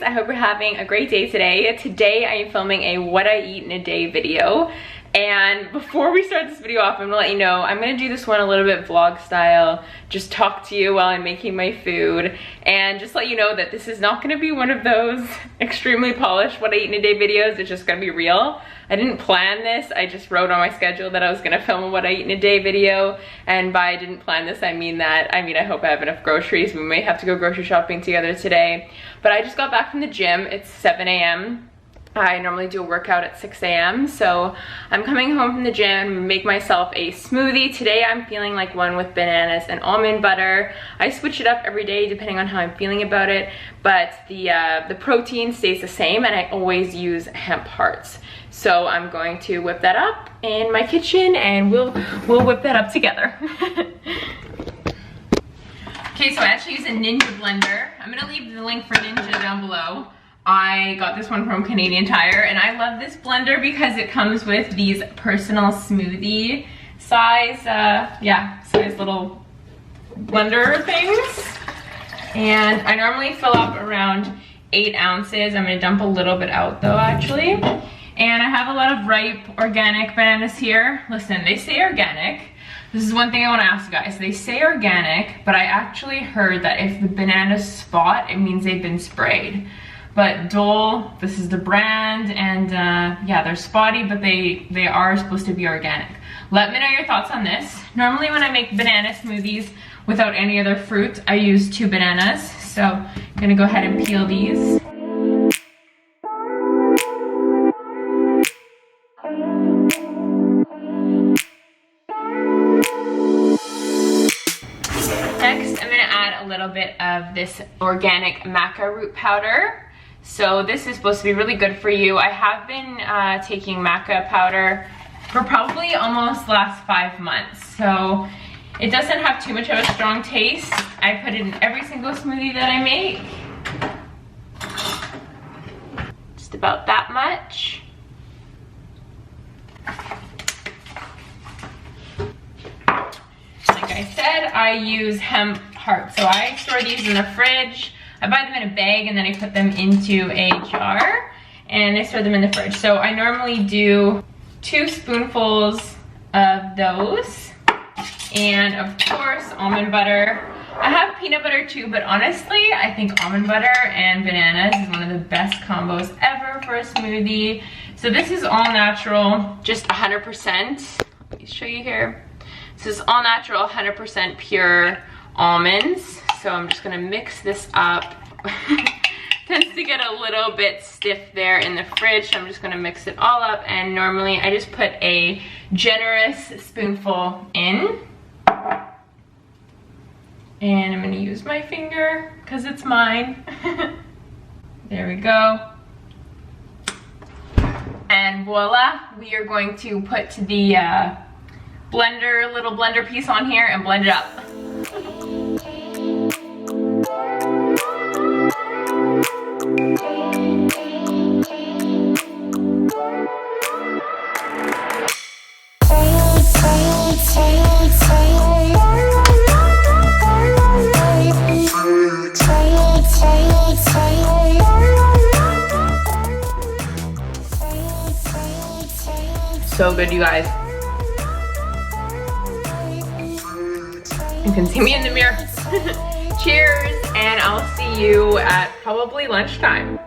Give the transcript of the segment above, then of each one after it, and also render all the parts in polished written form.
guys, I hope you're having a great day today. Today I am filming a what I eat in a day video. And before we start this video off, I'm gonna let you know, I'm gonna do this one a little bit vlog style, just talk to you while I'm making my food, and just let you know that this is not gonna be one of those extremely polished what I eat in a day videos. It's just gonna be real. I didn't plan this, I just wrote on my schedule that I was gonna film a what I eat in a day video, and by I didn't plan this, I mean I hope I have enough groceries. We may have to go grocery shopping together today, but I just got back from the gym. It's 7 a.m. I normally do a workout at 6 a.m. So I'm coming home from the gym, make myself a smoothie. Today I'm feeling like one with bananas and almond butter. I switch it up every day depending on how I'm feeling about it, but the protein stays the same, and I always use hemp hearts. So I'm going to whip that up in my kitchen, and we'll whip that up together. Okay, so I actually use a Ninja blender. I'm gonna leave the link for Ninja down below. I got this one from Canadian Tire, and I love this blender because it comes with these personal smoothie size little blender things. And I normally fill up around 8 ounces. I'm gonna dump a little bit out though, actually. And I have a lot of ripe organic bananas here. Listen, they say organic. This is one thing I want to ask you guys. They say organic, but I actually heard that if the bananas spot, it means they've been sprayed. But Dole, this is the brand, and yeah, they're spotty, but they are supposed to be organic. Let me know your thoughts on this. Normally when I make banana smoothies without any other fruit, I use 2 bananas. So I'm gonna go ahead and peel these. Next, I'm gonna add a little bit of this organic maca root powder. So this is supposed to be really good for you. I have been taking maca powder for probably almost the last 5 months. So it doesn't have too much of a strong taste. I put it in every single smoothie that I make. Just about that much. Like I said, I use hemp hearts. So I store these in the fridge. I buy them in a bag, and then I put them into a jar, and I store them in the fridge. So I normally do 2 spoonfuls of those, and of course almond butter. I have peanut butter too, but honestly I think almond butter and bananas is one of the best combos ever for a smoothie. So this is all natural, just 100%. Let me show you here. This is all natural, 100% pure almonds. So I'm just gonna mix this up. Tends to get a little bit stiff there in the fridge, so I'm just gonna mix it all up, and normally I just put a generous spoonful in. And I'm gonna use my finger because it's mine. There we go. And voila, we are going to put the little blender piece on here and blend it up. So good, you guys. You can see me in the mirror. Cheers, and I'll see you at probably lunchtime.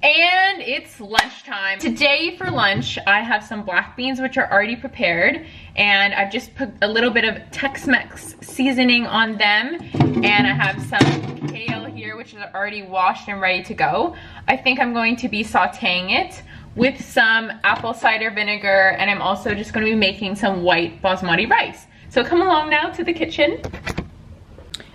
And it's lunchtime. Today for lunch, I have some black beans, which are already prepared. And I've just put a little bit of Tex-Mex seasoning on them. And I have some kale here, which is already washed and ready to go. I think I'm going to be sauteing it with some apple cider vinegar. And I'm also just going to be making some white basmati rice. So come along now to the kitchen.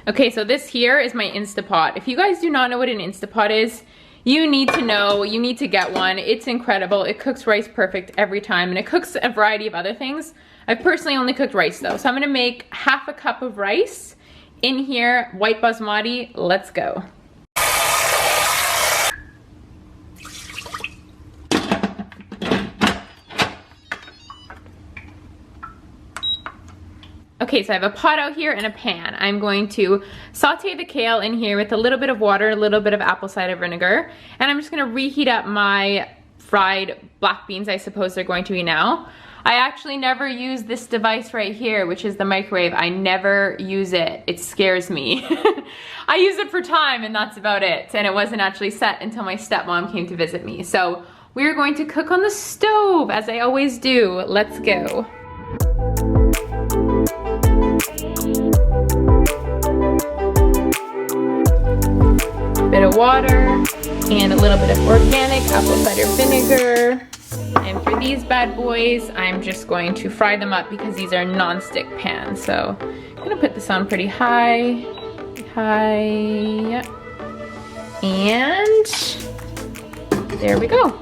Okay, so this here is my Instapot. If you guys do not know what an Instapot is, you need to know, you need to get one. It's incredible. It cooks rice perfect every time, and it cooks a variety of other things. I've personally only cooked rice though. So I'm gonna make half a cup of rice in here, white basmati. Let's go. Okay, so I have a pot out here and a pan. I'm going to saute the kale in here with a little bit of water, a little bit of apple cider vinegar, and I'm just gonna reheat up my fried black beans, I suppose they're going to be now. I actually never use this device right here, which is the microwave. I never use it. It scares me. I use it for time and that's about it. And it wasn't actually set until my stepmom came to visit me. So we're going to cook on the stove, as I always do. Let's go. Bit of water and a little bit of organic apple cider vinegar. And for these bad boys, I'm just going to fry them up because these are non-stick pans. So I'm gonna put this on pretty high, and there we go.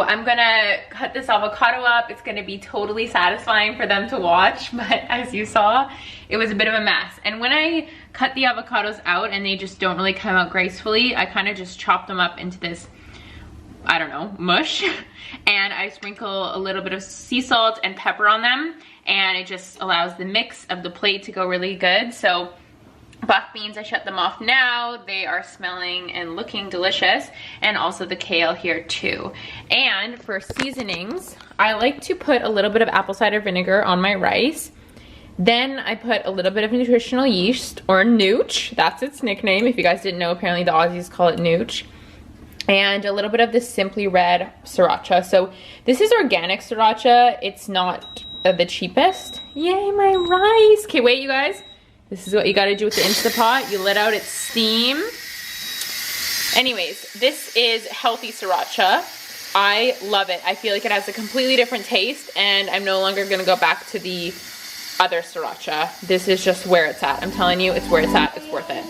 I'm gonna cut this avocado up. It's gonna be totally satisfying for them to watch, but as you saw, it was a bit of a mess. And when I cut the avocados out and they just don't really come out gracefully, I kind of just chop them up into this, I don't know, mush. And I sprinkle a little bit of sea salt and pepper on them, and it just allows the mix of the plate to go really good. So black beans, I shut them off now. They are smelling and looking delicious. And also the kale here too. And for seasonings, I like to put a little bit of apple cider vinegar on my rice. Then I put a little bit of nutritional yeast, or nooch. That's its nickname. If you guys didn't know, apparently the Aussies call it nooch. And a little bit of this Simply Red sriracha. So this is organic sriracha. It's not the cheapest. Yay, my rice. Okay, wait, you guys. This is what you gotta do with the Instapot. You let out its steam. Anyways, this is healthy sriracha. I love it. I feel like it has a completely different taste, and I'm no longer gonna go back to the other sriracha. This is just where it's at. I'm telling you, it's where it's at. It's worth it.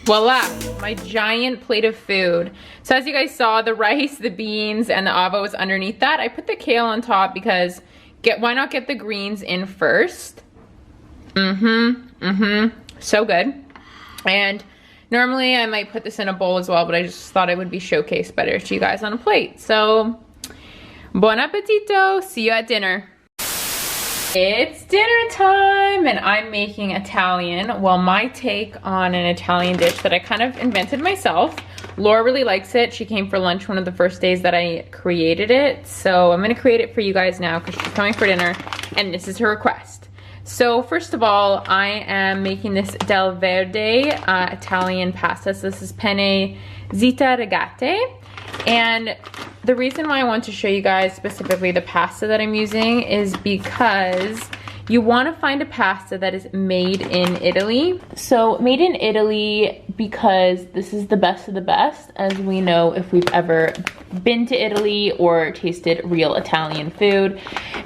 Voila, my giant plate of food. So as you guys saw, the rice, the beans, and the avo was underneath that. I put the kale on top because why not get the greens in first? So good. And normally I might put this in a bowl as well, but I just thought it would be showcased better to you guys on a plate. So, buon appetito, see you at dinner. It's dinner time, and I'm making Italian. Well, my take on an Italian dish that I kind of invented myself. Laura really likes it. She came for lunch one of the first days that I created it. So I'm gonna create it for you guys now because she's coming for dinner, and this is her request. So first of all, I am making this Del Verde Italian pasta. So this is penne zita rigate. And the reason why I want to show you guys specifically the pasta that I'm using is because you want to find a pasta that is made in Italy. So made in Italy, because this is the best of the best, as we know if we've ever been to Italy or tasted real Italian food.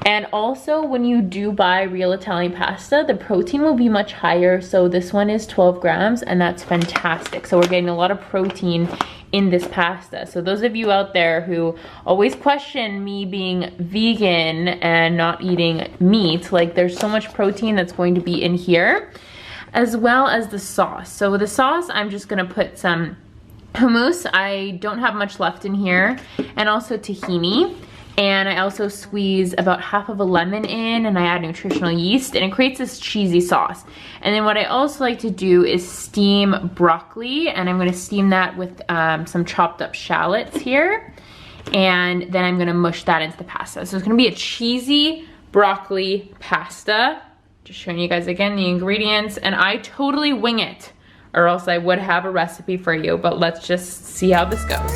And also when you do buy real Italian pasta, the protein will be much higher. So this one is 12 grams and that's fantastic. So we're getting a lot of protein in this pasta. So those of you out there who always question me being vegan and not eating meat, like there's so much protein that's going to be in here, as well as the sauce. So with the sauce, I'm just gonna put some hummus. I don't have much left in here, and also tahini. And I also squeeze about half of a lemon in, and I add nutritional yeast, and it creates this cheesy sauce. And then what I also like to do is steam broccoli, and I'm gonna steam that with some chopped up shallots here. And then I'm gonna mush that into the pasta. So it's gonna be a cheesy broccoli pasta. Just showing you guys again the ingredients, and I totally wing it, or else I would have a recipe for you, but let's just see how this goes.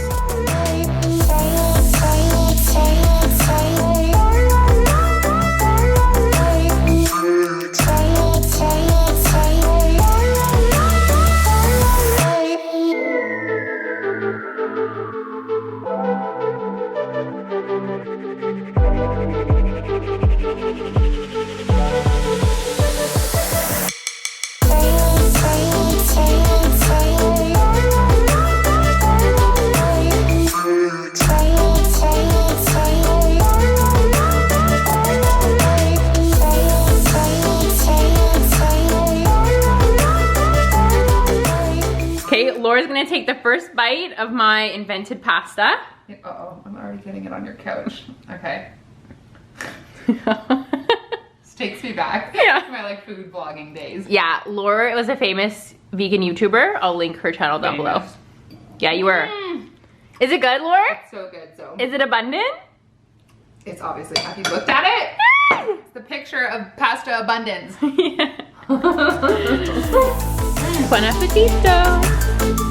Laura's gonna take the first bite of my invented pasta. Uh-oh, I'm already getting it on your couch. Okay. This takes me back to my like food vlogging days. Yeah, Laura was a famous vegan YouTuber. I'll link her channel down below. Yeah, you were. Is it good, Laura? It's so good, so. Is it abundant? It's obviously, have you looked at it? It's the picture of pasta abundance. Yeah. Buon appetito.